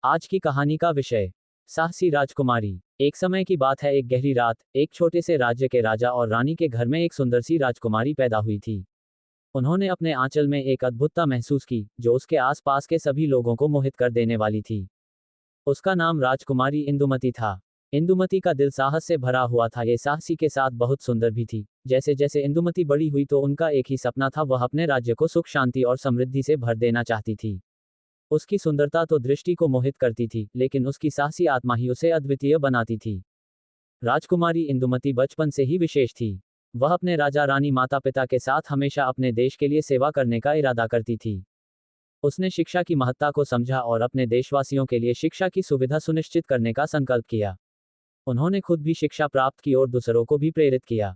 आज की कहानी का विषय साहसी राजकुमारी। एक समय की बात है, एक गहरी रात, एक छोटे से राज्य के राजा और रानी के घर में एक सुंदर सी राजकुमारी पैदा हुई थी। उन्होंने अपने आंचल में एक अद्भुतता महसूस की, जो उसके आसपास के सभी लोगों को मोहित कर देने वाली थी। उसका नाम राजकुमारी इंदुमती था। इंदुमती का दिल साहस से भरा हुआ था, ये साहसी के साथ बहुत सुंदर भी थी। जैसे जैसे इंदुमती बड़ी हुई तो उनका एक ही सपना था, वह अपने राज्य को सुख शांति और समृद्धि से भर देना चाहती थी। उसकी सुंदरता तो दृष्टि को मोहित करती थी, लेकिन उसकी साहसी आत्मा ही उसे अद्वितीय बनाती थी। राजकुमारी इंदुमती बचपन से ही विशेष थी। वह अपने राजा रानी माता पिता के साथ हमेशा अपने देश के लिए सेवा करने का इरादा करती थी। उसने शिक्षा की महत्ता को समझा और अपने देशवासियों के लिए शिक्षा की सुविधा सुनिश्चित करने का संकल्प किया। उन्होंने खुद भी शिक्षा प्राप्त की और दूसरों को भी प्रेरित किया।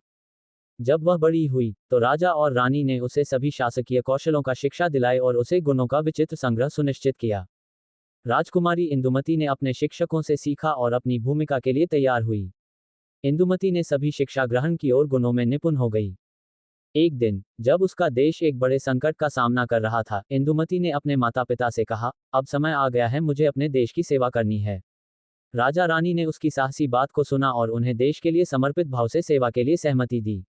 जब वह बड़ी हुई तो राजा और रानी ने उसे सभी शासकीय कौशलों का शिक्षा दिलाए और उसे गुणों का विचित्र संग्रह सुनिश्चित किया। राजकुमारी इंदुमती ने अपने शिक्षकों से सीखा और अपनी भूमिका के लिए तैयार हुई। इंदुमती ने सभी शिक्षा ग्रहण की और गुणों में निपुण हो गई। एक दिन जब उसका देश एक बड़े संकट का सामना कर रहा था, इंदुमती ने अपने माता पिता से कहा, अब समय आ गया है, मुझे अपने देश की सेवा करनी है। राजा रानी ने उसकी साहसी बात को सुना और उन्हें देश के लिए समर्पित भाव से सेवा के लिए सहमति दी।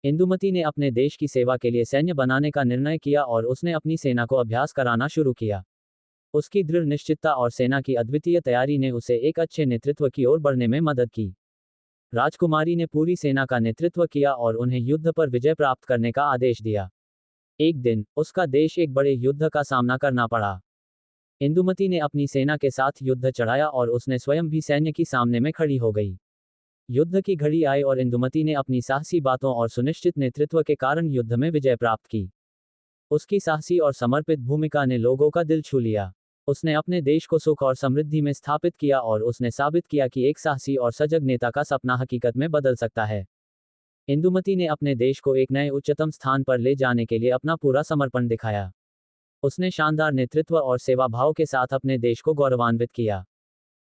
इंदुमती ने अपने देश की सेवा के लिए सैन्य बनाने का निर्णय किया और उसने अपनी सेना को अभ्यास कराना शुरू किया। उसकी दृढ़ निश्चितता और सेना की अद्वितीय तैयारी ने उसे एक अच्छे नेतृत्व की ओर बढ़ने में मदद की। राजकुमारी ने पूरी सेना का नेतृत्व किया और उन्हें युद्ध पर विजय प्राप्त करने का आदेश दिया। एक दिन उसका देश एक बड़े युद्ध का सामना करना पड़ा। इंदुमती ने अपनी सेना के साथ युद्ध चढ़ाया और उसने स्वयं भी सैन्य की सामने में खड़ी हो गई। युद्ध की घड़ी आई और इंदुमती ने अपनी साहसी बातों और सुनिश्चित नेतृत्व के कारण युद्ध में विजय प्राप्त की। उसकी साहसी और समर्पित भूमिका ने लोगों का दिल छू लिया। उसने अपने देश को सुख और समृद्धि में स्थापित किया और उसने साबित किया कि एक साहसी और सजग नेता का सपना हकीकत में बदल सकता है। इंदुमती ने अपने देश को एक नए उच्चतम स्थान पर ले जाने के लिए अपना पूरा समर्पण दिखाया। उसने शानदार नेतृत्व और सेवा भाव के साथ अपने देश को गौरवान्वित किया।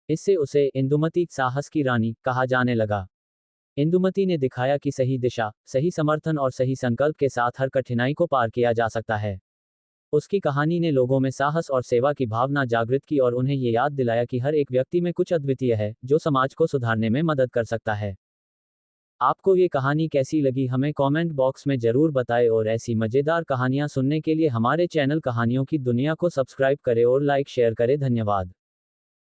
इससे उसे इंदुमती, साहस की रानी, कहा जाने लगा। इंदुमती ने दिखाया कि सही दिशा, सही समर्थन और सही संकल्प के साथ हर कठिनाई को पार किया जा सकता है। उसकी कहानी ने लोगों में साहस और सेवा की भावना जागृत की और उन्हें ये याद दिलाया कि हर एक व्यक्ति में कुछ अद्वितीय है, जो समाज को सुधारने में मदद कर सकता है। आपको ये कहानी कैसी लगी, हमें कमेंट बॉक्स में जरूर बताएं और ऐसी मजेदार कहानियां सुनने के लिए हमारे चैनल कहानियों की दुनिया को सब्सक्राइब करें और लाइक शेयर करें। धन्यवाद।